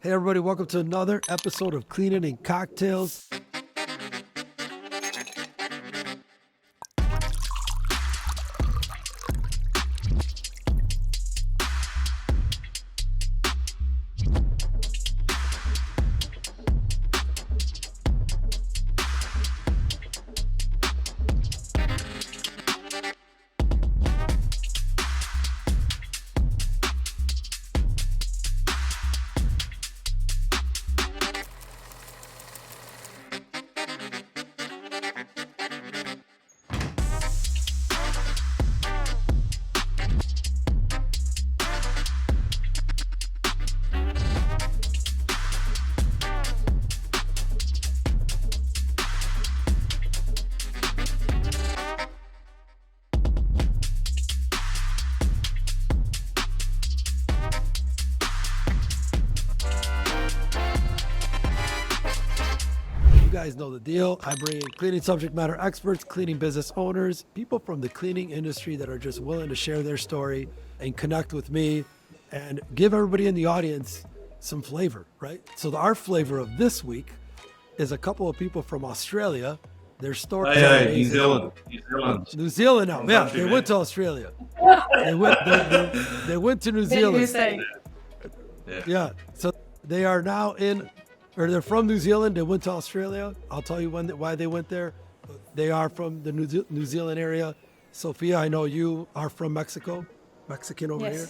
Hey everybody, welcome to another episode of Cleaning and Cocktails. You guys know the deal. I bring in cleaning subject matter experts, cleaning business owners, people from the cleaning industry that are just willing to share their story and connect with me and give everybody in the audience some flavor, right? So our flavor of this week is a couple of people from Australia. Their story. Hey, New Zealand now. Yeah, they went to Australia. They went to New Zealand. Yeah. So they are now they're from New Zealand. They went to Australia. I'll tell you why they went there. They are from the New Zealand area. Sophia, I know you are from Mexico, Mexican over here.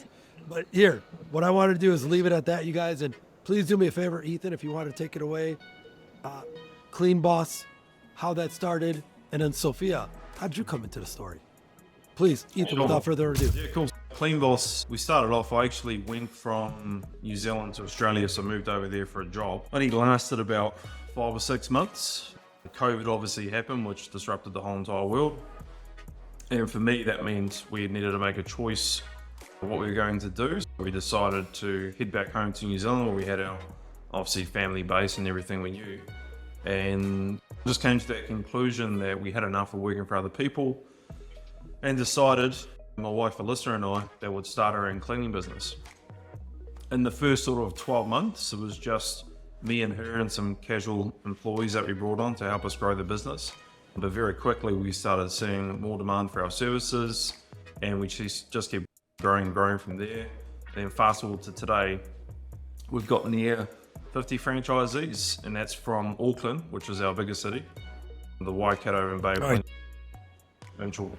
But here, what I want to do is leave it at that, you guys. And please do me a favor, Ethan, if you want to take it away. Clean Boss, how that started. And then Sophia, how'd you come into the story? Please, Ethan, without further ado. Yeah, cool. Clean Boss, we started off, I actually went from New Zealand to Australia, so moved over there for a job. Only lasted about 5 or 6 months. COVID obviously happened, which disrupted the whole entire world. And for me, that means we needed to make a choice of what we were going to do. So we decided to head back home to New Zealand, where we had our, obviously, family base and everything we knew. And just came to that conclusion that we had enough of working for other people and decided, my wife Alyssa and I, that would start our own cleaning business. In the first sort of 12 months, it was just me and her and some casual employees that we brought on to help us grow the business. But very quickly, we started seeing more demand for our services, and we just kept growing and growing from there. And fast forward to today, we've got near 50 franchisees, and that's from Auckland, which is our biggest city, the Waikato and Bay provincial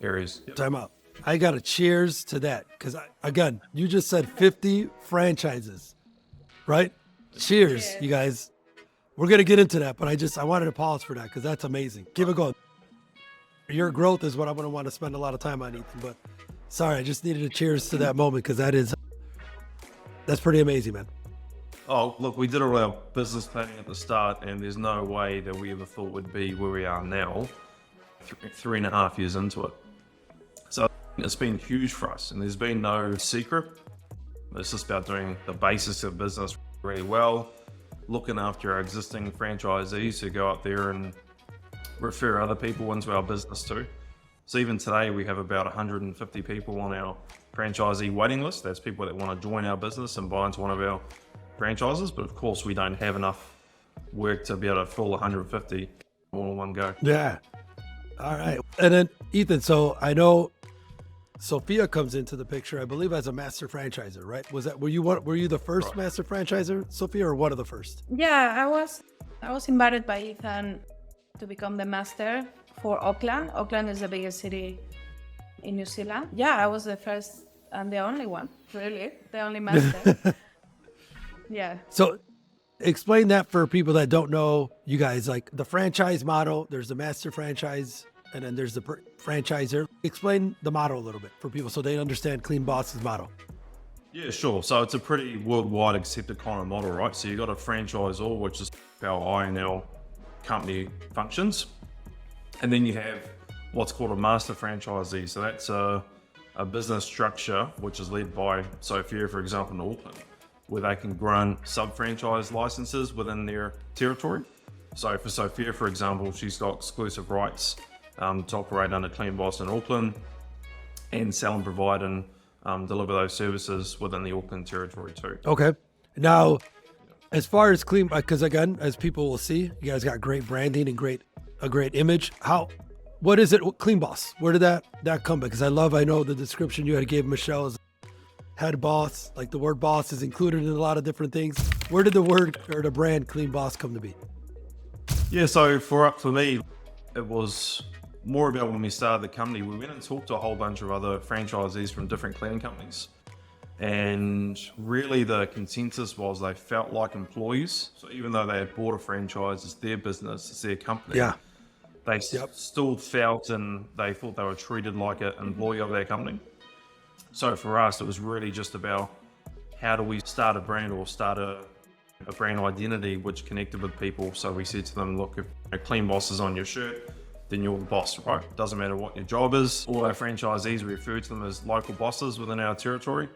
areas. Time out. I got to cheers to that because, again, you just said 50 franchises, right? Cheers, you guys. We're going to get into that, but I wanted to pause for that because that's amazing. Keep it going. Your growth is what I'm going to want to spend a lot of time on, Ethan, but sorry, I just needed a cheers to that moment because that's pretty amazing, man. Oh, look, we did all our business planning at the start, and there's no way that we ever thought we'd be where we are now, 3.5 years into it. So it's been huge for us, and there's been no secret. It's just about doing the basics of business really well, looking after our existing franchisees who go out there and refer other people into our business too. So even today, we have about 150 people on our franchisee waiting list. That's people that want to join our business and buy into one of our franchises, but of course we don't have enough work to be able to fill 150 all in one go. Yeah. All right. And then Ethan, so I know Sophia comes into the picture, I believe, as a master franchisor, right? Were you the first master franchisor, Sophia, or one of the first? Yeah, I was invited by Ethan to become the master for Auckland. Auckland is the biggest city in New Zealand. Yeah, I was the first and the only one, really, the only master. Yeah. So explain that for people that don't know you guys, like the franchise model, there's the master franchise, and then there's the franchisor. Explain the model a little bit for people so they understand Clean Boss's model. Yeah, sure. So it's a pretty worldwide accepted kind of model, right? So you got a franchisor, which is how I and our company functions. And then you have what's called a master franchisee. So that's a business structure, which is led by Sophia, for example, in Auckland, where they can run sub-franchise licenses within their territory. So for Sophia, for example, she's got exclusive rights to operate under Clean Boss in Auckland and sell and provide and deliver those services within the Auckland territory too. Okay. Now, As far as clean, because again, as people will see, you guys got great branding and a great image. What is it? Clean Boss. Where did that come? Because I know the description you had gave Michelle is head boss. Like the word boss is included in a lot of different things. Where did the word or the brand Clean Boss come to be? Yeah, so for me, it was more about when we started the company. We went and talked to a whole bunch of other franchisees from different cleaning companies. And really the consensus was they felt like employees. So even though they had bought a franchise, it's their business, it's their company. Yeah. They still felt and they thought they were treated like an employee of their company. So for us, it was really just about how do we start a brand or start a brand identity which connected with people. So we said to them, look, if a Clean Boss is on your shirt, then you're the boss, right? Doesn't matter what your job is. All our franchisees, we refer to them as local bosses within our territory.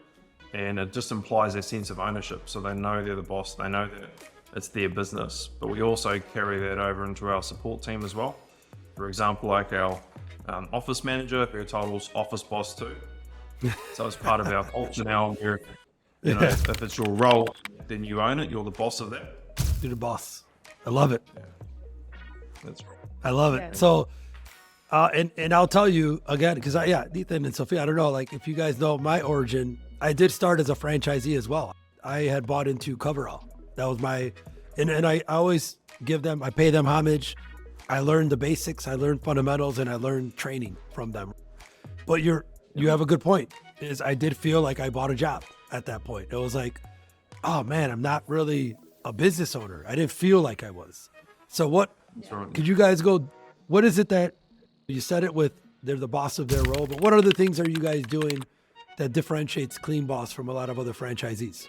And it just implies a sense of ownership. So they know they're the boss, they know that it's their business. But we also carry that over into our support team as well. For example, like our office manager, her title's office boss too. So it's part of our culture now where, if it's your role, then you own it, you're the boss of that. You're the boss. I love it. Yeah. That's right. I love it. So, and I'll tell you again, because Ethan and Sophia, I don't know, like if you guys know my origin, I did start as a franchisee as well. I had bought into Coverall. That was and I always I pay them homage. I learned the basics, I learned fundamentals, and I learned training from them. But you have a good point, is I did feel like I bought a job at that point. It was like, oh man, I'm not really a business owner. I didn't feel like I was. So could you guys go, what is it that, you said it with, they're the boss of their role, but what other things are you guys doing that differentiates Clean Boss from a lot of other franchisees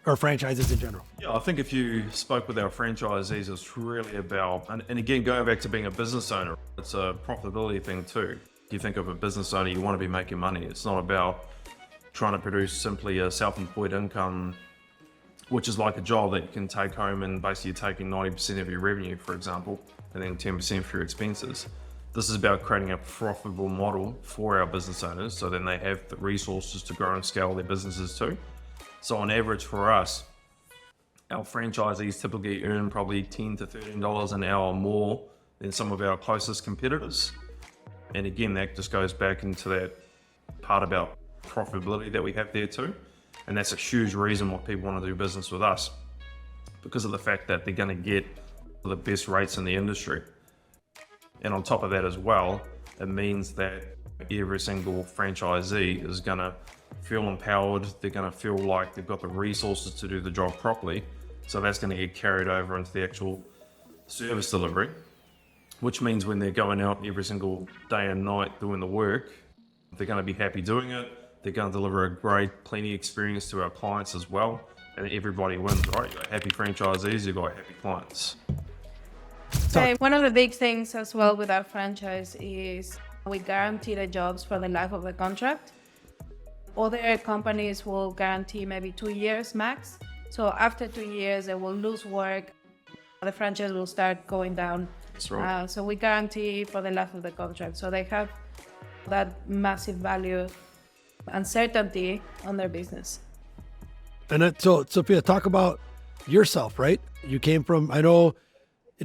or franchises in general? Yeah, I think if you spoke with our franchisees, it's really about, and again, going back to being a business owner, it's a profitability thing too. If you think of a business owner, you want to be making money. It's not about trying to produce simply a self-employed income, which is like a job that you can take home and basically you're taking 90% of your revenue, for example, and then 10% for your expenses. This is about creating a profitable model for our business owners so then they have the resources to grow and scale their businesses too. So on average for us, our franchisees typically earn probably $10 to $13 an hour more than some of our closest competitors. And again, that just goes back into that part about profitability that we have there too. And that's a huge reason why people want to do business with us, because of the fact that they're going to get the best rates in the industry. And on top of that as well, it means that every single franchisee is going to feel empowered. They're going to feel like they've got the resources to do the job properly. So that's going to get carried over into the actual service delivery, which means when they're going out every single day and night doing the work, they're going to be happy doing it. They're going to deliver a great cleaning experience to our clients as well. And everybody wins, right? You've got happy franchisees, you've got happy clients. So one of the big things as well with our franchise is we guarantee the jobs for the life of the contract. Other companies will guarantee maybe 2 years max. So after 2 years, they will lose work. The franchise will start going down. That's right. So we guarantee for the life of the contract. So they have that massive value and certainty on their business. And so Sophia, talk about yourself, right? You came from, I know,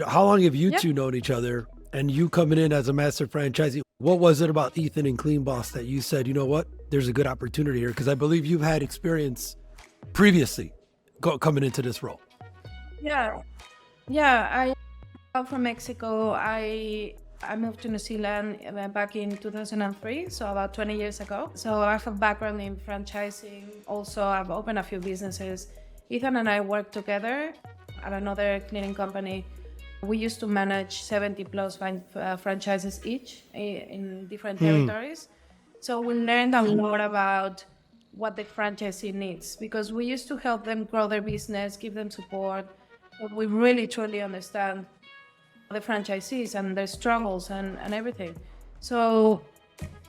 how long have you two known each other, and you coming in as a master franchisee? What was it about Ethan and Clean Boss that you said, you know what, there's a good opportunity here? Because I believe you've had experience previously coming into this role. Yeah, I come from Mexico. I moved to New Zealand back in 2003, so about 20 years ago. So I have a background in franchising. Also, I've opened a few businesses. Ethan and I work together at another cleaning company. We used to manage 70 plus franchises each in different territories. So we learned a lot about what the franchisee needs, because we used to help them grow their business, give them support, but we really truly understand the franchisees and their struggles and everything. So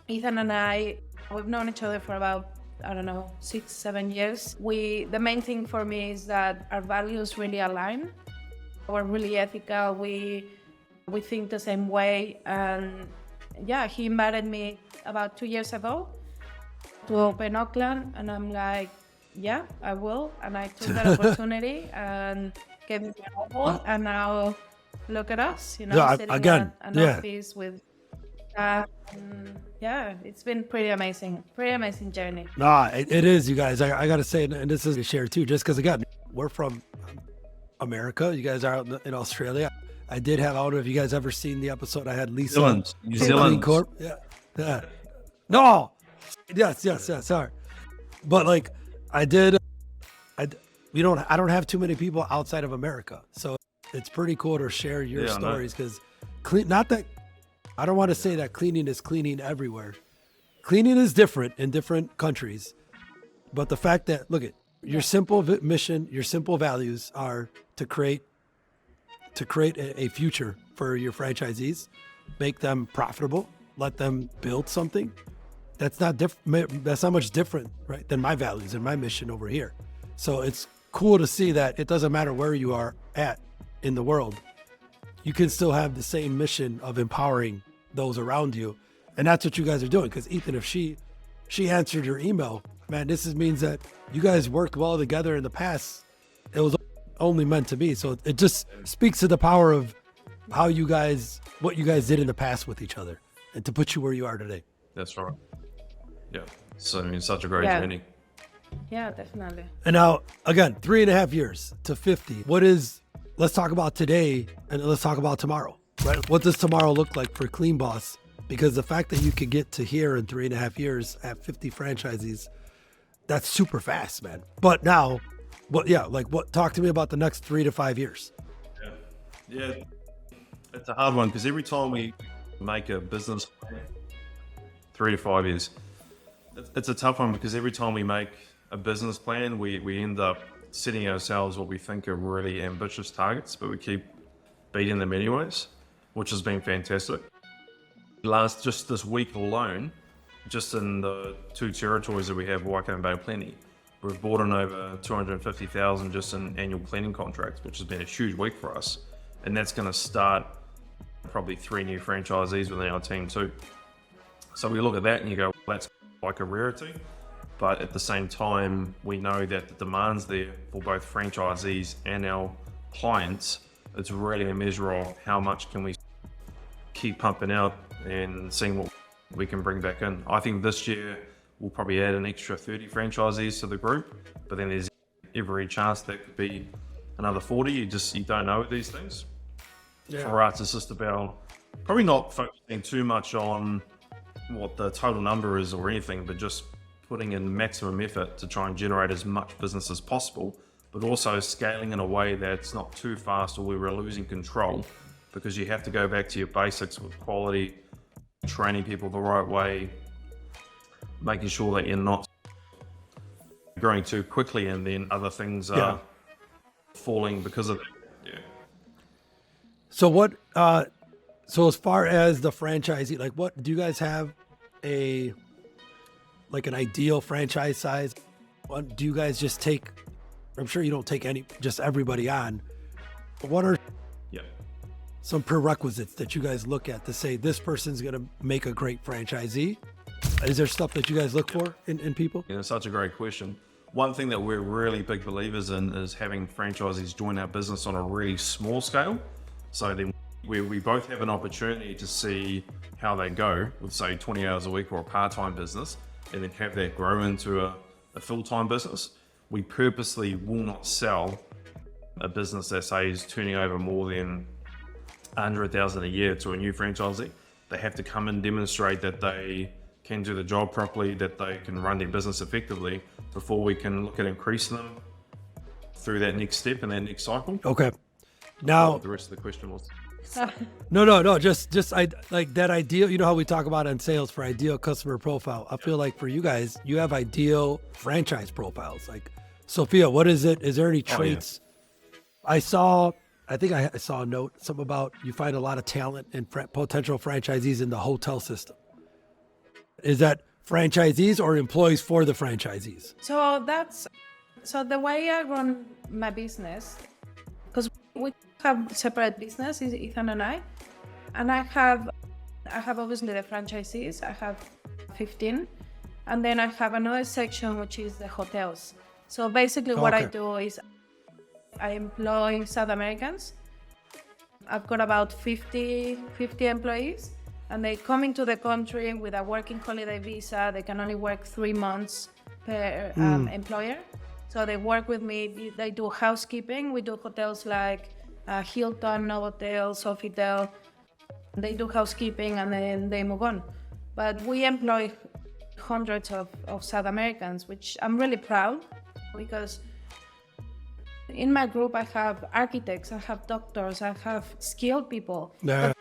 Ethan and I, we've known each other for about, 6-7 years. The main thing for me is that our values really align. We're really ethical. We think the same way. And he invited me about 2 years ago to open Auckland, and I'm like, yeah, I will. And I took that opportunity and gave it my all. And now look at us, you know, Yeah, sitting again, at an office with yeah, it's been pretty amazing journey. Nah, it is, you guys. I got to say, and this is a share too, just because, again, we're from America. You guys are out in Australia. I did have, I don't know if you guys ever seen the episode I had Lisa. New Zealand. Corp. Yeah. No. Yes. Sorry. But like, I don't have too many people outside of America. So it's pretty cool to share your stories because not that, I don't want to say that cleaning is cleaning everywhere. Cleaning is different in different countries. But the fact that, look at your simple mission, your simple values are to create a future for your franchisees, make them profitable, let them build something. That's not much different, right, than my values and my mission over here. So it's cool to see that it doesn't matter where you are at in the world. You can still have the same mission of empowering those around you. And that's what you guys are doing. Because Ethan, if she answered your email, man, means that you guys worked well together in the past. It was only meant to be. So it just speaks to the power of what you guys did in the past with each other and to put you where you are today. That's right. Yeah. So, I mean, such a great journey. Yeah, definitely. And now, again, 3.5 years to 50. Let's talk about today and let's talk about tomorrow, right? What does tomorrow look like for Clean Boss? Because the fact that you could get to here in 3.5 years at 50 franchisees, that's super fast, man. But now, talk to me about the next 3 to 5 years. Yeah. It's a hard one because every time we make a business plan, 3 to 5 years, it's a tough one because every time we make a business plan, we end up setting ourselves what we think are really ambitious targets, but we keep beating them anyways, which has been fantastic. Just this week alone, just in the 2 territories that we have, Waikato and Bay Plenty, we've brought in over 250,000 just in annual cleaning contracts, which has been a huge week for us. And that's going to start probably 3 new franchisees within our team too. So we look at that and you go, well, that's like a rarity. But at the same time, we know that the demand's there for both franchisees and our clients. It's really a measure of how much can we keep pumping out and seeing what we can bring back in. I think this year we'll probably add an extra 30 franchisees to the group, but then there's every chance that could be another 40. You don't know these things. Yeah. For us, it's just about probably not focusing too much on what the total number is or anything, but just putting in maximum effort to try and generate as much business as possible, but also scaling in a way that's not too fast or where we're losing control, because you have to go back to your basics with quality, training people the right way, making sure that you're not growing too quickly and then other things are falling because of it. Yeah. So so as far as the franchisee, like what do you guys have an ideal franchise size? Do you guys just take, I'm sure you don't take just everybody on, but what are some prerequisites that you guys look at to say this person's going to make a great franchisee? Is there stuff that you guys look for in people? Yeah, that's such a great question. One thing that we're really big believers in is having franchisees join our business on a really small scale. So then we both have an opportunity to see how they go with, say, 20 hours a week or a part-time business, and then have that grow into a full-time business. We purposely will not sell a business that, say, is turning over more than 100,000 a year to a new franchisee. They have to come and demonstrate that they can do the job properly, that they can run their business effectively before we can look at increasing them through that next step and that next cycle. Okay. Now, the rest of the question was. No. Just I like that ideal. You know how we talk about in sales for ideal customer profile. I feel like for you guys, you have ideal franchise profiles. Like, Sophia, what is it? Is there any traits? I think I saw a note, something about you find a lot of talent and potential franchisees in the hotel system. Is that franchisees or employees for the franchisees? So the way I run my business, because we have separate business, Ethan and I have obviously the franchisees. I have 15, and then I have another section which is the hotels. So basically what I Okay. do is I employ South Americans. I've got about 50 employees, and they come into the country with a working holiday visa. They can only work 3 months per employer. So they work with me. They do housekeeping. We do hotels like Hilton, Novotel, Sofitel. They do housekeeping and then they move on. But we employ hundreds of South Americans, which I'm really proud, because in my group I have architects, I have doctors, I have skilled people. Yeah.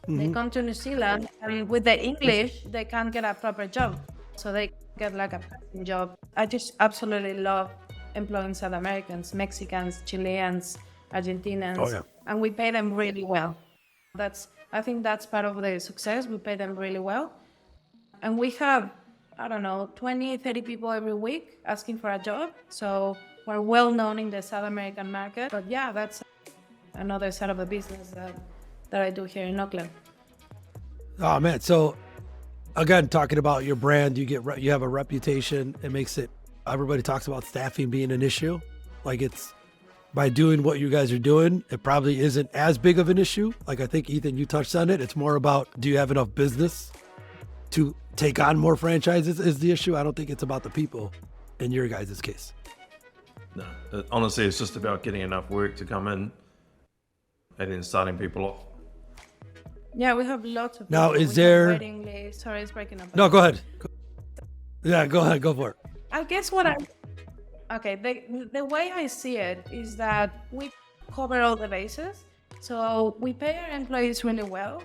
They come to New Zealand and with the English they can't get a proper job, so they get like a passing job. I just absolutely love employing South Americans, Mexicans, Chileans, Argentinians. Oh, yeah. And we pay them really well. I think that's part of the success. We pay them really well. And we have, I don't know, 20, 30 people every week asking for a job. So we're well known in the South American market. But yeah, that's another side of the business that I do here in Auckland. Oh man. So again, talking about your brand, you have a reputation. It makes it, everybody talks about staffing being an issue. Like, it's, by doing what you guys are doing, it probably isn't as big of an issue. Like, I think, Ethan, you touched on it. It's more about, do you have enough business to take on more franchises is the issue. I don't think it's about the people in your guys' case. No, honestly, it's just about getting enough work to come in and then starting people off. Yeah, we have lots of Now, people. is We have there... waiting lists. Sorry, it's breaking up. No, go ahead. Yeah, go ahead. Go for it. I guess okay, the way I see it is that we cover all the bases. So we pay our employees really well.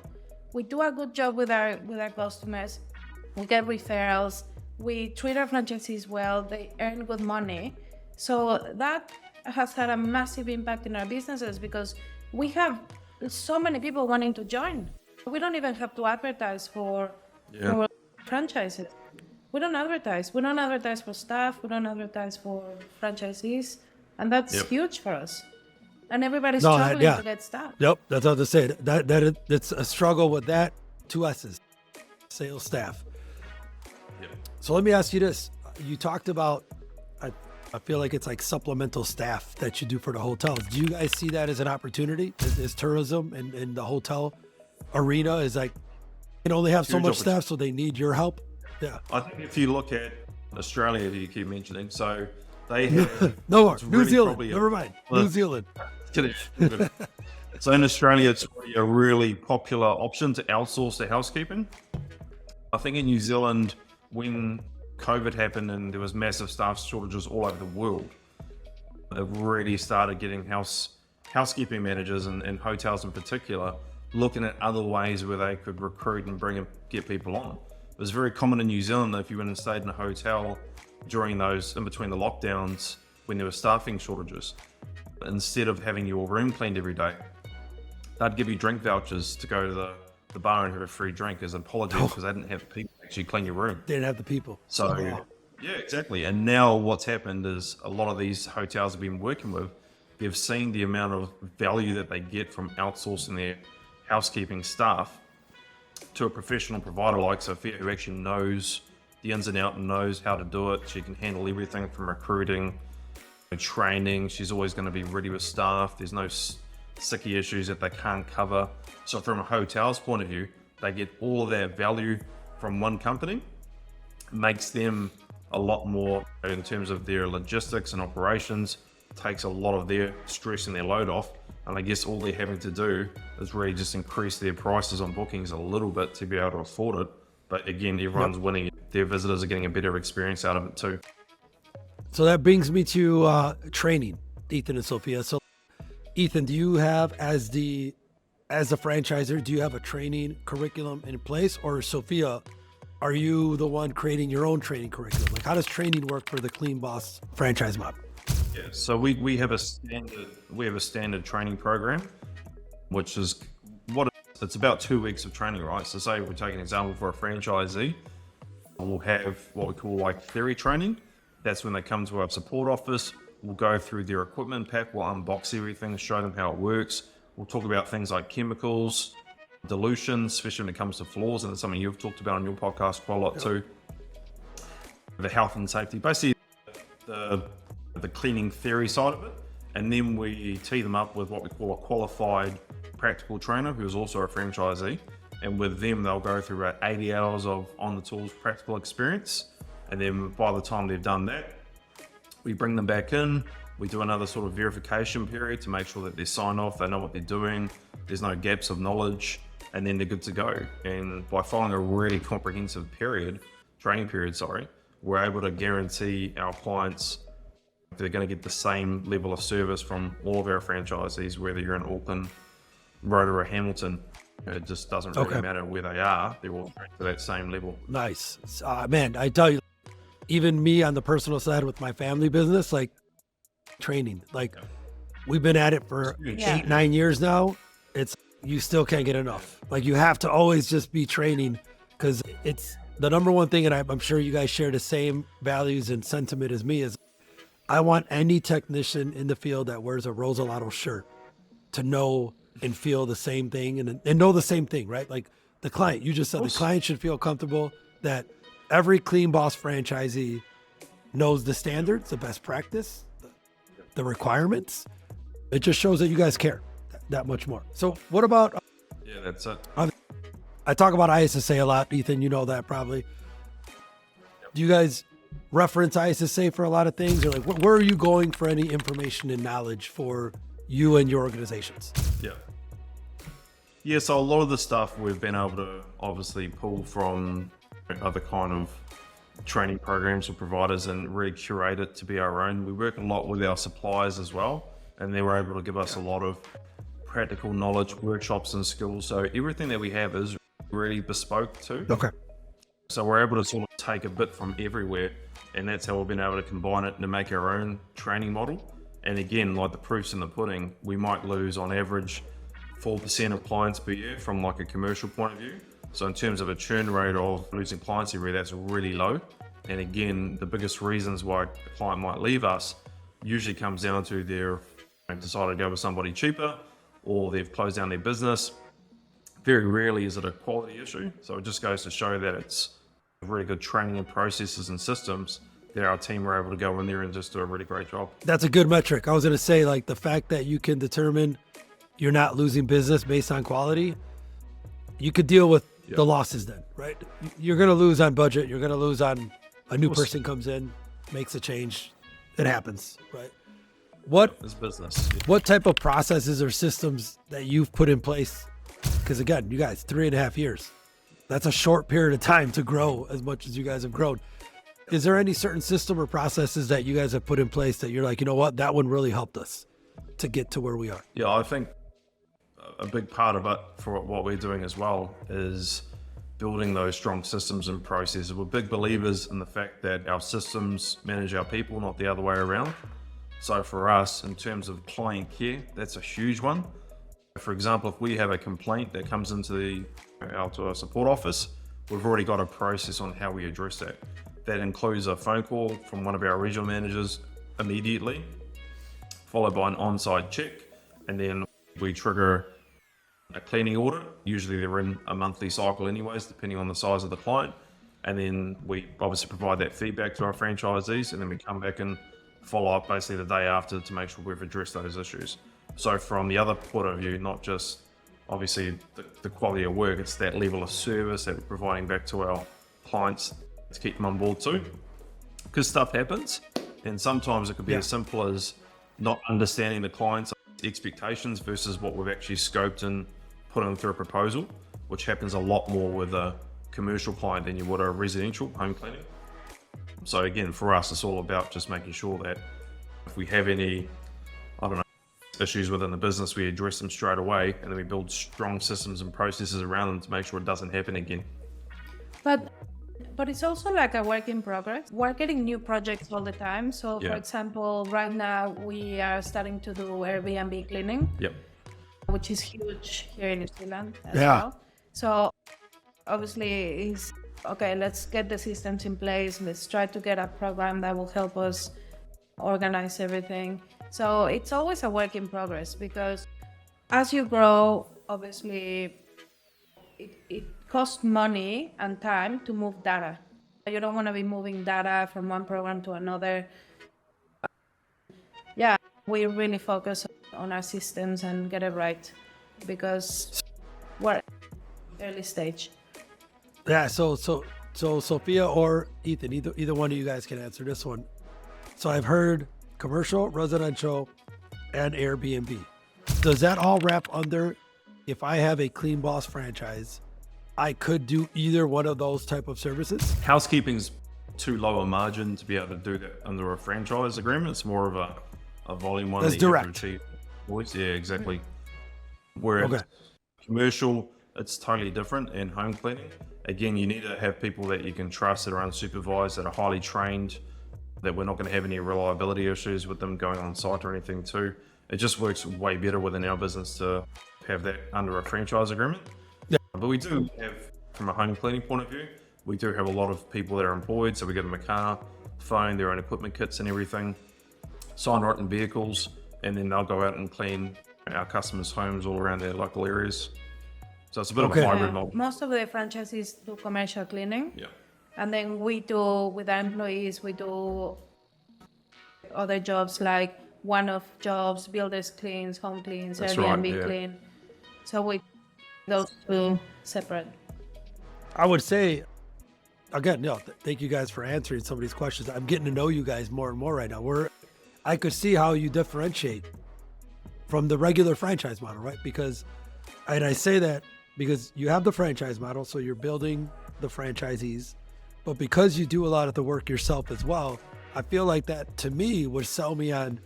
We do a good job with our customers. We get referrals. We treat our franchisees well. They earn good money. So that has had a massive impact in our businesses, because we have so many people wanting to join. We don't even have to advertise for franchises. We don't advertise. We don't advertise for staff. We don't advertise for franchisees. And that's huge for us. And everybody's struggling to get staff. Yep, that's what I was saying. It's a struggle with that. 2 S's, sales staff. Yep. So let me ask you this. You talked about, I feel like it's like supplemental staff that you do for the hotels. Do you guys see that as an opportunity? Is tourism and the hotel arena is like, you can only have so much staff, so they need your help? Yeah. I think if you look at Australia, that you keep mentioning, so they have... No more. New really Zealand. Never mind. New Zealand. So in Australia, it's a really popular option to outsource the housekeeping. I think in New Zealand, when COVID happened and there was massive staff shortages all over the world, they've really started getting housekeeping managers and hotels in particular looking at other ways where they could recruit and get people on. It was very common in New Zealand that if you went and stayed in a hotel during those, in between the lockdowns, when there were staffing shortages, instead of having your room cleaned every day, they'd give you drink vouchers to go to the bar and have a free drink as an apology because they didn't have people to actually clean your room. They didn't have the people. So, yeah, exactly. And now what's happened is a lot of these hotels have been working with, they've seen the amount of value that they get from outsourcing their housekeeping staff to a professional provider like Sofia, who actually knows the ins and outs and knows how to do it. She can handle everything from recruiting, training. She's always going to be ready with staff. There's no sicky issues that they can't cover. So from a hotel's point of view, they get all of their value from one company. It makes them a lot more in terms of their logistics and operations, takes a lot of their stress and their load off. And I guess all they're having to do is really just increase their prices on bookings a little bit to be able to afford it. But again, everyone's winning. Their visitors are getting a better experience out of it too. So that brings me to training, Ethan and Sofia. So Ethan, do you have, as a franchisor, do you have a training curriculum in place? Or Sofia, are you the one creating your own training curriculum? Like, how does training work for the Clean Boss franchise model? Yeah, so we have a standard training program, which is it's about 2 weeks of training, right? So say we take an example for a franchisee, we'll have what we call like theory training. That's when they come to our support office. We'll go through their equipment pack. We'll unbox everything, show them how it works. We'll talk about things like chemicals, dilution, especially when it comes to floors, and it's something you've talked about on your podcast quite a lot too. The health and safety, basically the the cleaning theory side of it, and then we tee them up with what we call a qualified practical trainer who is also a franchisee, and with them they'll go through about 80 hours of on the tools practical experience, and then by the time they've done that, we bring them back in, we do another sort of verification period to make sure that they're signed off, they know what they're doing, there's no gaps of knowledge, and then they're good to go. And by following a really comprehensive training period, we're able to guarantee our clients they're going to get the same level of service from all of our franchisees, whether you're in Auckland, Rotorua, or Hamilton. It just doesn't really matter where they are. They're all trained to that same level. Nice. Man, I tell you, even me on the personal side with my family business, like training, like we've been at it for 8-9 years now. You still can't get enough. Like you have to always just be training, because it's the number one thing. And I'm sure you guys share the same values and sentiment as me is I want any technician in the field that wears a Rosalotto shirt to know and feel the same thing and know the same thing, right? Like the client, you just said the client should feel comfortable that every Clean Boss franchisee knows the standards, the best practice, the requirements. It just shows that you guys care that much more. So what about... Yeah, that's it. I talk about ISSA a lot, Ethan, you know that probably. Do you guys reference ISSA for a lot of things, or like where are you going for any information and knowledge for you and your organizations? Yeah, so a lot of the stuff we've been able to obviously pull from other kind of training programs or providers and really curate it to be our own. We work a lot with our suppliers as well, and they were able to give us a lot of practical knowledge, workshops and skills. So everything that we have is really bespoke too. So we're able to sort of take a bit from everywhere, and that's how we've been able to combine it to make our own training model. And again, like the proof's in the pudding, we might lose on average 4% of clients per year from like a commercial point of view. So in terms of a churn rate of losing clients every year, that's really low. And again, the biggest reasons why a client might leave us usually comes down to they've decided to go with somebody cheaper, or they've closed down their business. Very rarely is it a quality issue. So it just goes to show that it's really good training and processes and systems that our team were able to go in there and just do a really great job. That's a good metric. I was going to say, like, the fact that you can determine you're not losing business based on quality, you could deal with the losses then, right? You're going to lose on budget. You're going to lose on a new person comes in, makes a change. It happens, right? It's business. What type of processes or systems that you've put in place? Because again, you guys, 3.5 years, that's a short period of time to grow as much as you guys have grown. Is there any certain system or processes that you guys have put in place that you're like, you know what, that one really helped us to get to where we are? Yeah, I think a big part of it for what we're doing as well is building those strong systems and processes. We're big believers in the fact that our systems manage our people, not the other way around. So for us, in terms of client care, that's a huge one. For example, if we have a complaint that comes into our support office, we've already got a process on how we address that. That includes a phone call from one of our regional managers immediately, followed by an on-site check, and then we trigger a cleaning order. Usually they're in a monthly cycle anyways, depending on the size of the client. And then we obviously provide that feedback to our franchisees, and then we come back and follow up basically the day after to make sure we've addressed those issues. So from the other point of view, not just obviously the quality of work, it's that level of service that we're providing back to our clients to keep them on board too. Because stuff happens, and sometimes it could be as simple as not understanding the client's expectations versus what we've actually scoped and put in through a proposal, which happens a lot more with a commercial client than you would a residential home cleaning. So again, for us, it's all about just making sure that if we have any, issues within the business, we address them straight away, and then we build strong systems and processes around them to make sure it doesn't happen again. But it's also like a work in progress. We're getting new projects all the time. So for example, right now we are starting to do Airbnb cleaning, which is huge here in New Zealand as well. So obviously it's okay, let's get the systems in place. Let's try to get a program that will help us organize everything. So it's always a work in progress, because as you grow, obviously it costs money and time to move data. You don't want to be moving data from one program to another. we really focus on our systems and get it right because we're early stage. Yeah. So Sophia or Ethan, either one of you guys can answer this one. So I've heard commercial, residential, and Airbnb. Does that all wrap under, if I have a Clean Boss franchise, I could do either one of those type of services? Housekeeping's too low a margin to be able to do that under a franchise agreement. It's more of a volume one. That's that you have direct. to achieve. Yeah, exactly. Whereas commercial, it's totally different. And home cleaning, again, you need to have people that you can trust, that are unsupervised, that are highly trained, that we're not going to have any reliability issues with them going on site or anything too. It just works way better within our business to have that under a franchise agreement. Yeah. But we do have, from a home cleaning point of view, we do have a lot of people that are employed. So we give them a car, phone, their own equipment kits and everything, sign written vehicles, and then they'll go out and clean our customers' homes all around their local areas. So it's a bit of a hybrid model. Most of the franchises do commercial cleaning. Yeah. And then we do, with our employees, we do other jobs like one-off jobs, builders cleans, home cleans, That's Airbnb right, yeah. clean. So we those two separate. I would say, again, thank you guys for answering some of these questions. I'm getting to know you guys more and more right now. I could see how you differentiate from the regular franchise model, right? And I say that because you have the franchise model, so you're building the franchisees, but because you do a lot of the work yourself as well, I feel like that to me would sell me on,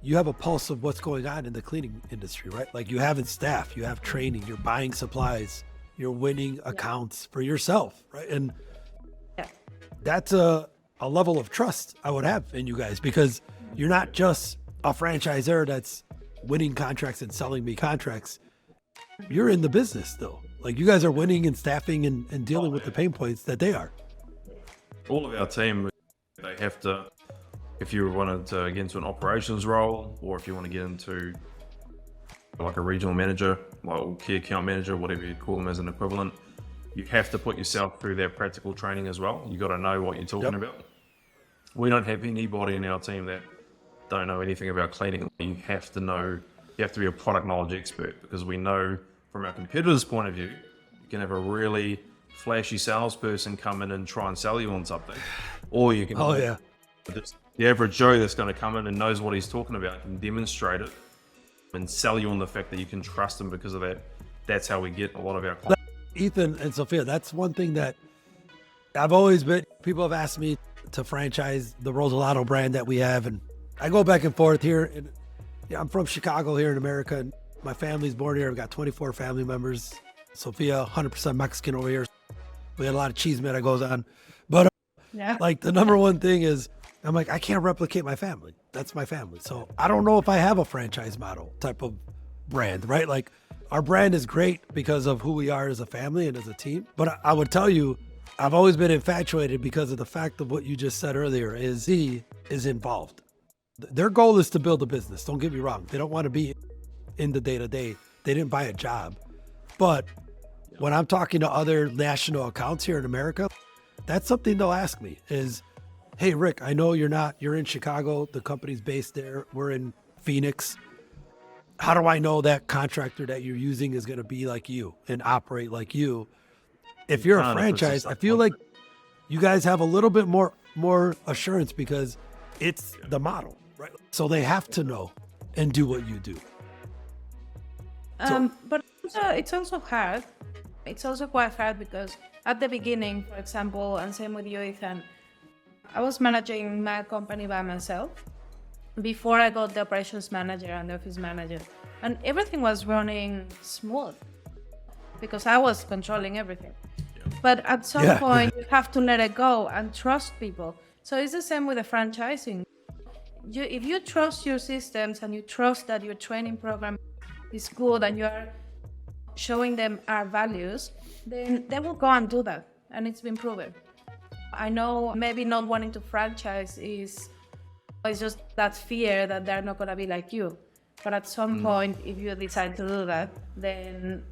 you have a pulse of what's going on in the cleaning industry, right? Like you have staff, you have training, you're buying supplies, you're winning accounts for yourself, right? And that's a level of trust I would have in you guys, because you're not just a franchisor that's winning contracts and selling me contracts. You're in the business still. Like you guys are winning and staffing and dealing with the pain points that they are. All of our team, they have to, if you wanted to get into an operations role, or if you want to get into like a regional manager, like key account manager, whatever you call them as an equivalent, you have to put yourself through that practical training as well. You got to know what you're talking about. We don't have anybody in our team that don't know anything about cleaning. You have to know, you have to be a product knowledge expert, because we know from our competitors' point of view, you can have a really flashy salesperson come in and try and sell you on something, or you can the average Joe that's going to come in and knows what he's talking about can demonstrate it and sell you on the fact that you can trust him because of that. That's how we get a lot of our clients. Ethan and Sophia, that's one thing that I've always been, people have asked me to franchise the Rosalato brand that we have, and I go back and forth here. And I'm from Chicago here in America, and my family's born here. I've got 24 family members. Sophia, 100% Mexican over here. We had a lot of cheese that goes on. But like the number one thing is, I'm like, I can't replicate my family. That's my family. So I don't know if I have a franchise model type of brand, right? Like our brand is great because of who we are as a family and as a team. But I would tell you, I've always been infatuated because of the fact of what you just said earlier, is he is involved. Their goal is to build a business. Don't get me wrong. They don't want to be in the day-to-day. They didn't buy a job. But when I'm talking to other national accounts here in America, that's something they'll ask me is, hey, Rick, I know you're in Chicago. The company's based there. We're in Phoenix. How do I know that contractor that you're using is going to be like you and operate like you? If you're a franchise, I feel like you guys have a little bit more assurance because it's the model, right? So they have to know and do what you do. But it's also hard. It's also quite hard because at the beginning, for example, and same with you, Ethan, I was managing my company by myself before I got the operations manager and the office manager. And everything was running smooth because I was controlling everything. But at some point, you have to let it go and trust people. So it's the same with the franchising. If you trust your systems and you trust that your training program is good and you are showing them our values, then they will go and do that. And it's been proven. I know maybe not wanting to franchise is just that fear that they're not going to be like you. But at some point, if you decide to do that, then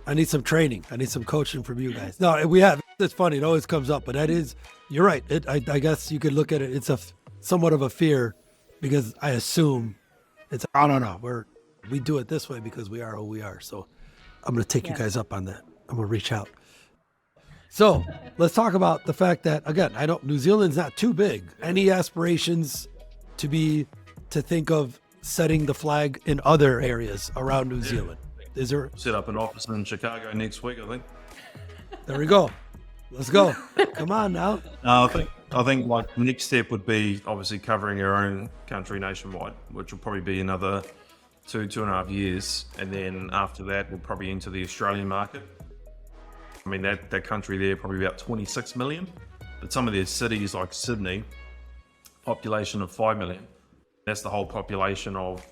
I need some training. I need some coaching from you guys. No, we have. It's funny. It always comes up, but that is, you're right. I guess you could look at it. It's somewhat of a fear because I assume it's, oh, no, we do it this way because we are who we are. So I'm going to take you guys up on that. I'm going to reach out. So let's talk about the fact that, again, I don't, New Zealand's not too big. Any aspirations to think of setting the flag in other areas around New Zealand? Is there? Set up an office in Chicago next week, I think. There we go. Let's go. Come on now. I think like the next step would be obviously covering our own country nationwide, which will probably be another 2.5 years. And then after that, we'll probably enter the Australian market. I mean, that country there, probably about 26 million. But some of their cities like Sydney, population of 5 million. That's the whole population of...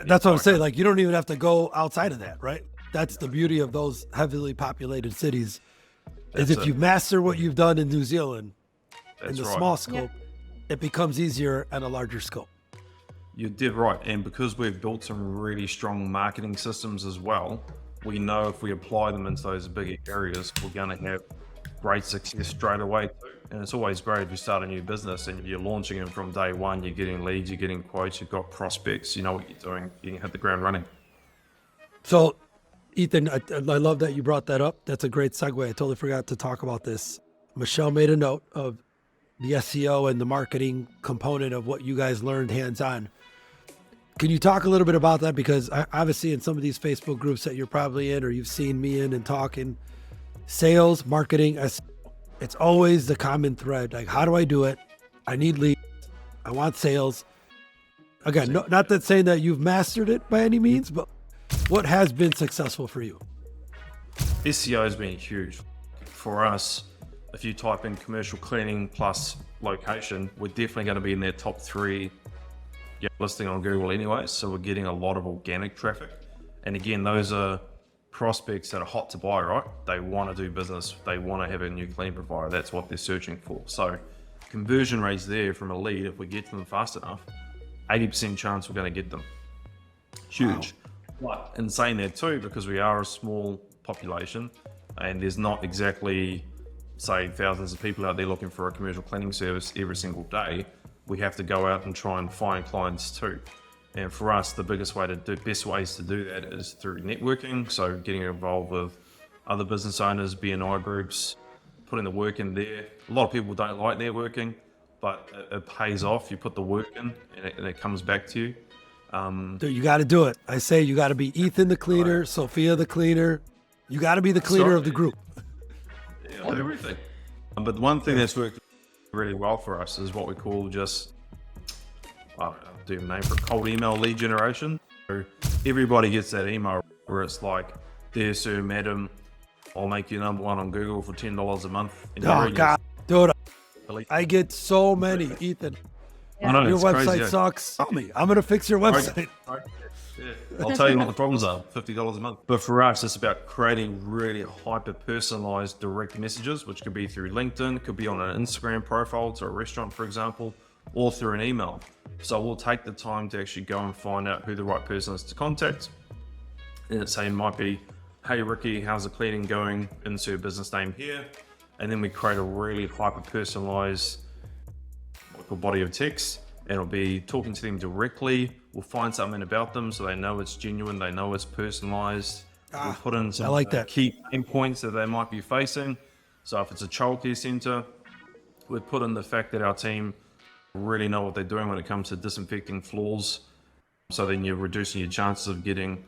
That's what I'm saying. Like, you don't even have to go outside of that, right? That's the beauty of those heavily populated cities. Is if you master what you've done in New Zealand in the small scope, it becomes easier at a larger scope. You did right. And because we've built some really strong marketing systems as well, we know if we apply them into those bigger areas, we're going to have great success straight away too. And it's always great if you start a new business and you're launching it from day one, you're getting leads, you're getting quotes, you've got prospects, you know what you're doing, you can hit the ground running. So, Ethan, I love that you brought that up. That's a great segue. I totally forgot to talk about this. Michelle made a note of the SEO and the marketing component of what you guys learned hands-on. Can you talk a little bit about that? Because obviously in some of these Facebook groups that you're probably in or you've seen me in and talking, sales, marketing, it's always the common thread. Like, how do I do it? I need leads. I want sales. Again, not that saying that you've mastered it by any means, but what has been successful for you? SEO has been huge. For us, if you type in commercial cleaning plus location, we're definitely going to be in their top 3 listing on Google anyway. So we're getting a lot of organic traffic. And again, those are prospects that are hot to buy, right? They want to do business. They want to have a new cleaning provider. That's what they're searching for. So conversion rates there from a lead, if we get to them fast enough, 80% chance we're going to get them. Huge. Wow. And saying that too, because we are a small population and there's not exactly, say, thousands of people out there looking for a commercial cleaning service every single day, we have to go out and try and find clients too. And for us, the best ways to do that is through networking. So getting involved with other business owners, B&I groups, putting the work in there. A lot of people don't like networking, but it pays off. You put the work in and it comes back to you. Dude, you got to do it. I say you got to be Ethan the cleaner, right. Sophia the cleaner. You got to be the cleaner of the group. Yeah, everything. But one thing that's worked really well for us is what we call just, I don't know, do a name for cold email lead generation. So everybody gets that email where it's like, dear sir, madam, I'll make you number 1 on Google for $10 a month. Oh God, dude, I get so many, Ethan. I know, your website crazy, sucks. Tell me, I'm going to fix your website. Yeah. I'll tell you what the problems are, $50 a month. But for us, it's about creating really hyper-personalized direct messages, which could be through LinkedIn, could be on an Instagram profile to a restaurant, for example, or through an email. So we'll take the time to actually go and find out who the right person is to contact. And it might be, hey Ricky, how's the cleaning going? Insert business name here. And then we create a really hyper-personalized body of text, and it'll be talking to them directly. We'll find something about them so they know it's genuine, they know it's personalized. We'll put in some key pain points that they might be facing. So if it's a childcare center, we've put in the fact that our team really know what they're doing when it comes to disinfecting floors. So then you're reducing your chances of getting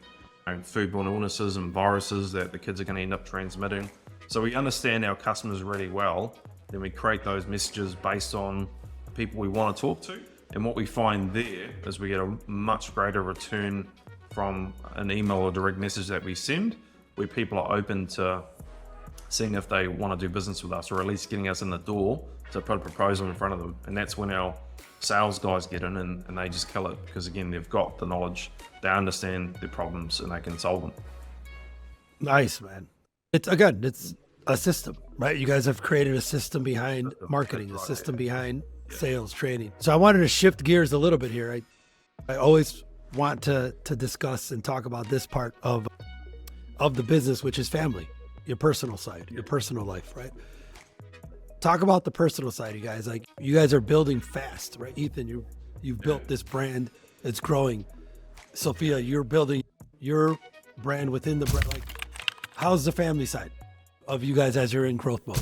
foodborne illnesses and viruses that the kids are going to end up transmitting. So we understand our customers really well. Then we create those messages based on people we want to talk to, and what we find there is we get a much greater return from an email or direct message that we send, where people are open to seeing if they want to do business with us, or at least getting us in the door to put a proposal in front of them. And that's when our sales guys get in and they just kill it, because again, they've got the knowledge, they understand their problems and they can solve them. Nice, man. It's a system, right? You guys have created a system behind marketing, a system behind sales training. So I wanted to shift gears a little bit here. I always want to discuss and talk about this part of the business, which is family, your personal side, your personal life, right? Talk about the personal side, you guys. Like, you guys are building fast, right? Ethan, you're You've built this brand. It's growing. Sofia, you're building your brand within the brand. Like, how's the family side of you guys as you're in growth mode?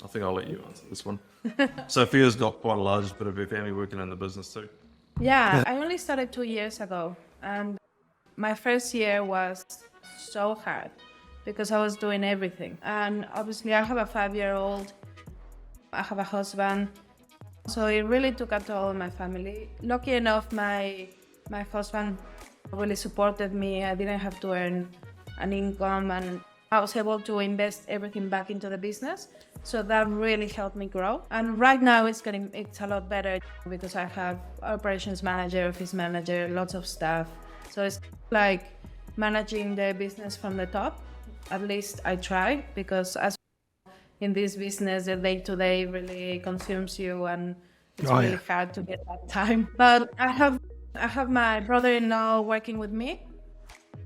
I think I'll let you answer this one. Sophia's got quite a large bit of her family working in the business too. Yeah, I only started 2 years ago, and my first year was so hard because I was doing everything. And obviously I have a 5-year-old, I have a husband, so it really took a toll on my family. Lucky enough, my husband really supported me. I didn't have to earn an income, and I was able to invest everything back into the business. So that really helped me grow. And right now it's a lot better because I have operations manager, office manager, lots of staff. So it's like managing the business from the top. At least I try, because as in this business, the day-to-day really consumes you, and it's really hard to get that time. But I have my brother-in-law working with me.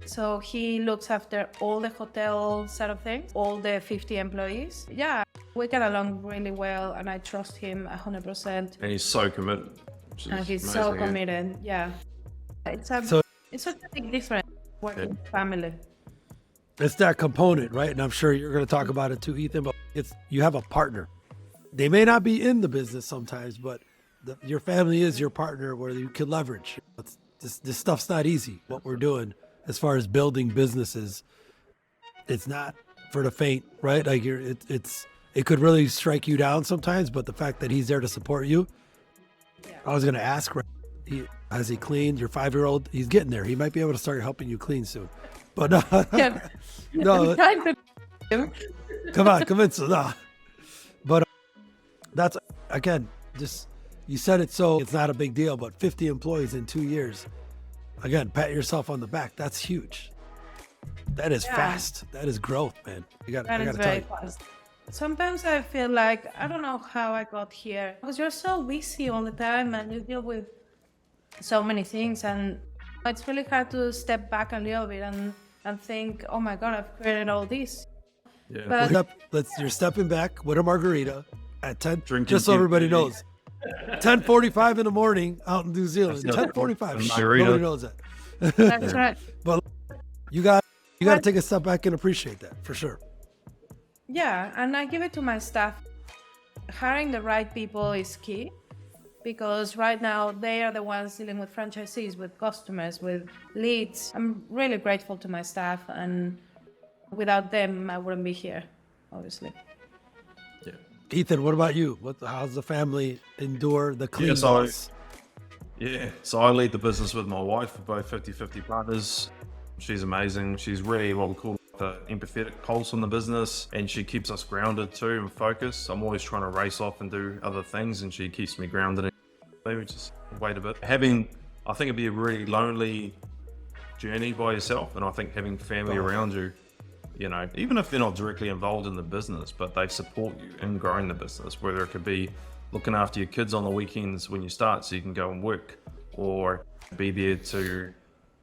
So he looks after all the hotel side of things, all the 50 employees. Yeah, we get along really well, and I trust him 100%. And he's so committed. And he's so committed, yeah. It's such a big difference working with family. It's that component, right? And I'm sure you're going to talk about it too, Ethan, but you have a partner. They may not be in the business sometimes, but your family is your partner where you can leverage. This stuff's not easy, what we're doing. As far as building businesses, it's not for the faint, right? Like it could really strike you down sometimes, but the fact that he's there to support you. Yeah. I was going to ask, right? Has he cleaned? Your 5-year-old, he's getting there. He might be able to start helping you clean soon. But no, come on, convince him. No. But that's, again, just, you said it so it's not a big deal, but 50 employees in 2 years. Again, pat yourself on the back. That's huge. That is fast. That is growth, man. I gotta tell you. Fast. Sometimes I feel like, I don't know how I got here, because you're so busy all the time and you deal with so many things, and it's really hard to step back a little bit and think, oh my God, I've created all this. Yeah. But you're stepping back with a margarita at 10, just so everybody knows. 10:45 in the morning out in New Zealand. 10:45. Nobody knows that. That's right. But you got to take a step back and appreciate that for sure. Yeah, and I give it to my staff. Hiring the right people is key, because right now they are the ones dealing with franchisees, with customers, with leads. I'm really grateful to my staff, and without them, I wouldn't be here, obviously. Yeah. Ethan, what about you? How's the family endure the clean So I lead the business with my wife. We're both 50-50 partners. She's amazing. She's really what we call the empathetic pulse on the business, and she keeps us grounded too and focused. I'm always trying to race off and do other things, and she keeps me grounded. Maybe just wait a bit. I think it'd be a really lonely journey by yourself, and I think having family around you, you know, even if they're not directly involved in the business, but they support you in growing the business, whether it could be looking after your kids on the weekends when you start so you can go and work, or be there to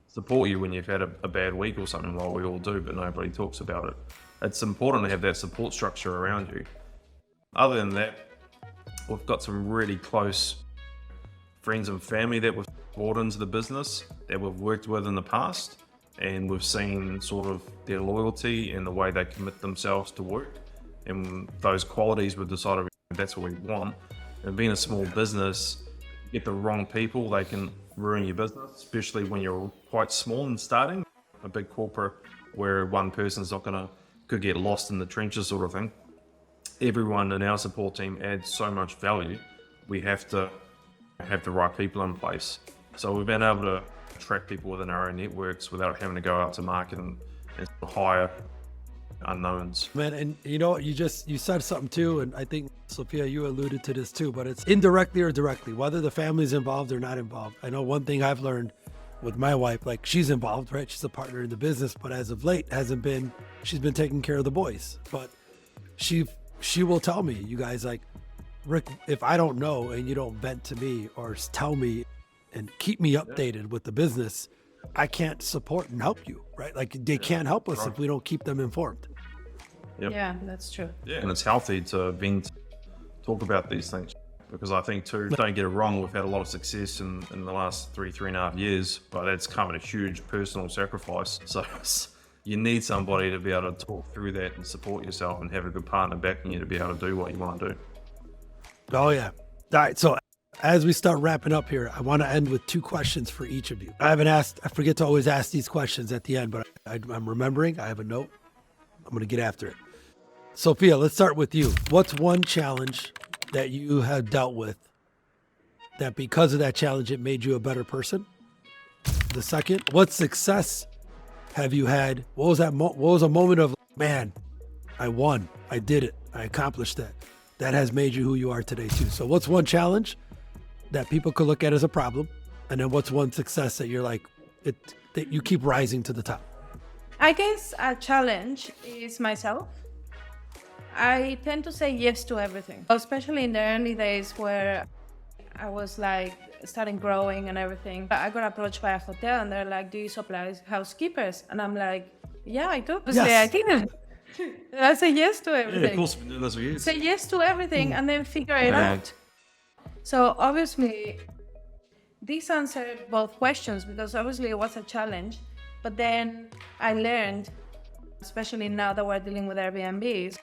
support you when you've had a bad week or something. Well, we all do, but nobody talks about it. It's important to have that support structure around you. Other than that, we've got some really close friends and family that we've brought into the business that we've worked with in the past, and we've seen sort of their loyalty and the way they commit themselves to work, and those qualities we've decided that's what we want. And being a small business, you get the wrong people, they can ruin your business, especially when you're quite small and starting. A big corporate where one person's could get lost in the trenches sort of thing. Everyone in our support team adds so much value. We have to have the right people in place. So we've been able to attract people within our own networks without having to go out to market and hire unknowns. Man, and you know, you said something too, and I think, Sofia, you alluded to this too, but it's indirectly or directly, whether the family's involved or not involved. I know one thing I've learned with my wife, like, she's involved, right? She's a partner in the business, but as of late she's been taking care of the boys. But she will tell me, you guys, like, Rick, if I don't know and you don't vent to me or tell me and keep me updated with the business, I can't support and help you, right? Like, they can't help us if we don't keep them informed. Yep. Yeah, that's true. Yeah, and it's healthy to talk about these things. because I think too, don't get it wrong, we've had a lot of success in the last 3.5 years, but it's come at a huge personal sacrifice. So you need somebody to be able to talk through that and support yourself and have a good partner backing you to be able to do what you want to do. Oh yeah. All right. So as we start wrapping up here, I want to end with 2 questions for each of you. I forget to always ask these questions at the end, but I'm remembering. I have a note. I'm going to get after it. Sofia, let's start with you. What's one challenge that you have dealt with that because of that challenge, it made you a better person? The second, what success have you had? What was that? What was a moment of, man, I won, I did it, I accomplished that. That has made you who you are today too. So what's one challenge that people could look at as a problem? And then what's one success that you're like, that you keep rising to the top? I guess a challenge is myself. I tend to say yes to everything, especially in the early days where I was like starting growing and everything. I got approached by a hotel and they're like, do you supply housekeepers? And I'm like, yeah, I do. Yes. I didn't. I say yes to everything. Yeah, of course, that's what you Say yes to everything and then figure it out. So obviously, this answered both questions because obviously it was a challenge. But then I learned, especially now that we're dealing with Airbnbs,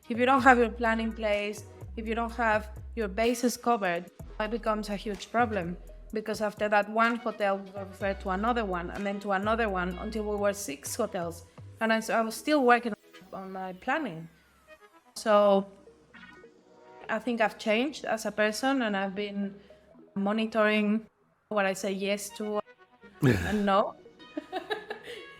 if you don't have your plan in place, if you don't have your bases covered, it becomes a huge problem. Because after that one hotel, we got referred to another one and then to another one until we were 6 hotels. And I was still working on my planning. So I think I've changed as a person and I've been monitoring what I say yes to and no.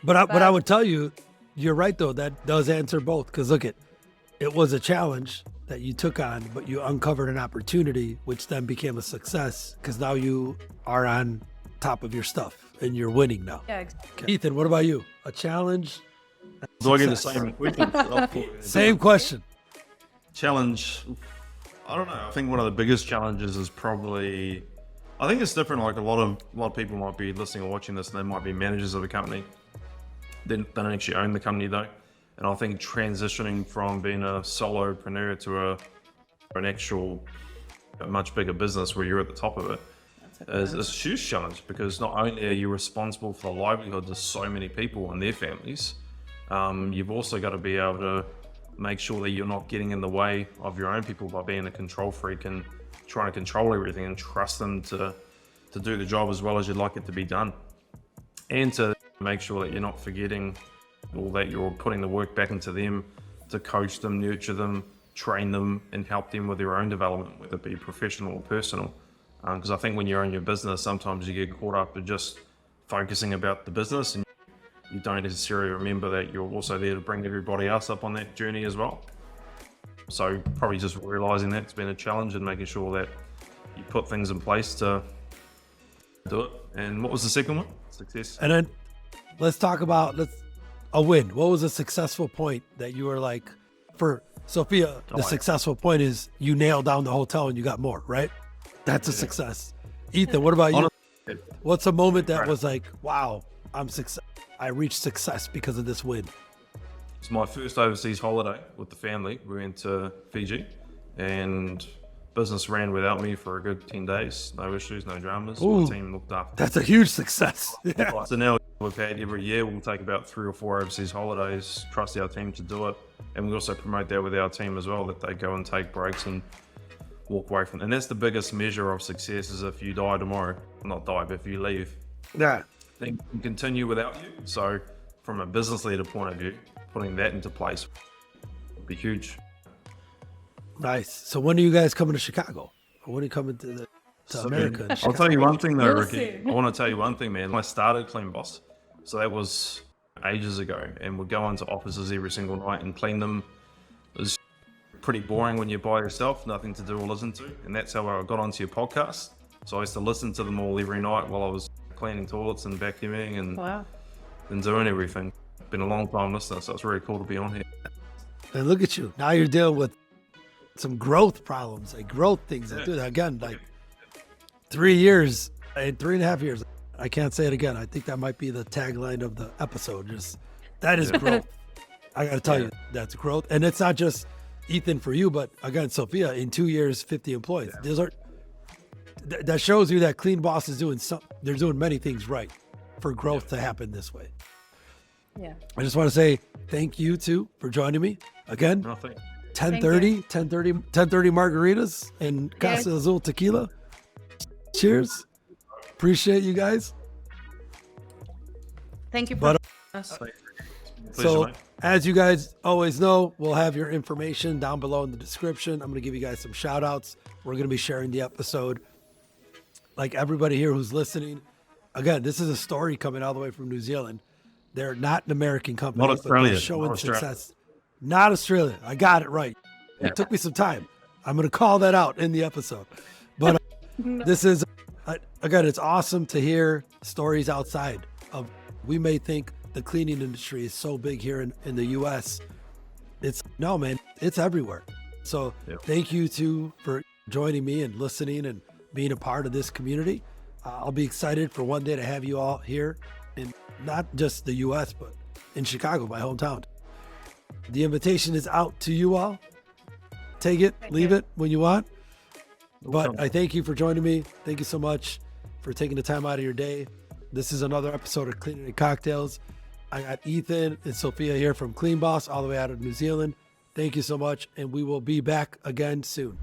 But I would tell you, you're right though, that does answer both. Because look, it was a challenge that you took on, but you uncovered an opportunity, which then became a success because now you are on top of your stuff and you're winning now. Yeah, exactly. Okay. Ethan, what about you? A challenge? Do I get the same question? Same question. Challenge, I don't know. I think one of the biggest challenges is probably, I think it's different. Like a lot of people might be listening or watching this and they might be managers of a company. They don't actually own the company though. And I think transitioning from being a solopreneur to an actual, a much bigger business where you're at the top of it is a huge challenge because not only are you responsible for the livelihoods of so many people and their families, you've also got to be able to make sure that you're not getting in the way of your own people by being a control freak and trying to control everything and trust them to do the job as well as you'd like it to be done. And to make sure that you're not forgetting or that you're putting the work back into them to coach them, nurture them, train them, and help them with their own development, whether it be professional or personal. Because I think when you're in your business, sometimes you get caught up in just focusing about the business and you don't necessarily remember that you're also there to bring everybody else up on that journey as well. So probably just realizing that's been a challenge and making sure that you put things in place to do it. And what was the second one? Success. And then let's talk about a win. What was a successful point that you were like, for Sofia, the successful point is you nailed down the hotel and you got more, right? That's a success. Ethan, what about you? What's a moment that was like, wow, I reached success because of this win? It's my first overseas holiday with the family. We went to Fiji and business ran without me for a good 10 days. No issues, no dramas. Ooh, my team looked after. That's a huge success. Yeah. So now we've had every year, we'll take about 3 or 4 overseas holidays, trust our team to do it. And we also promote that with our team as well, that they go and take breaks and walk away from it. And that's the biggest measure of success is if you die tomorrow, not die, but if you leave, Yeah. then can continue without you. So from a business leader point of view, putting that into place would be huge. Nice. So when are you guys coming to Chicago? Or when are you coming to America? I'll tell you one thing though, You'll Ricky. see. I want to tell you one thing, man. I started Clean Boss, so that was ages ago, and we'd go into offices every single night and clean them. It was pretty boring when you're by yourself, nothing to do or listen to, and that's how I got onto your podcast. So I used to listen to them all every night while I was cleaning toilets and vacuuming and doing everything. Been a long time listener, so it's really cool to be on here. And look at you. Now you're dealing with some growth problems, like growth things. Yeah. Dude, again, like 3 years and 3.5 years. I can't say it again. I think that might be the tagline of the episode. Just that is growth. I got to tell you, that's growth. And it's not just Ethan for you, but again, Sophia, in 2 years, 50 employees. Those are that shows you that Clean Boss is doing they're doing many things right for growth to happen this way. Yeah. I just want to say thank you two for joining me again. Nothing. 10:30 margaritas and Casa Azul tequila. Cheers. Appreciate you guys. Thank you for us. So as you guys always know, we'll have your information down below in the description. I'm going to give you guys some shout outs. We're going to be sharing the episode. Like everybody here who's listening, again, this is a story coming all the way from New Zealand. They're not an American company. Not Australia. But they're showing success. Not Australia. I got it right. It took me some time. I'm going to call that out in the episode. But this is, again, it's awesome to hear stories outside of, we may think the cleaning industry is so big here in the U.S. No, man, it's everywhere. So thank you two for joining me and listening and being a part of this community. I'll be excited for one day to have you all here in not just the U.S., but in Chicago, my hometown. The invitation is out to you all. Take it, leave it when you want. But I thank you for joining me. Thank you so much for taking the time out of your day. This is another episode of Cleaning and Cocktails. I got Ethan and Sophia here from Clean Boss all the way out of New Zealand. Thank you so much, and we will be back again soon.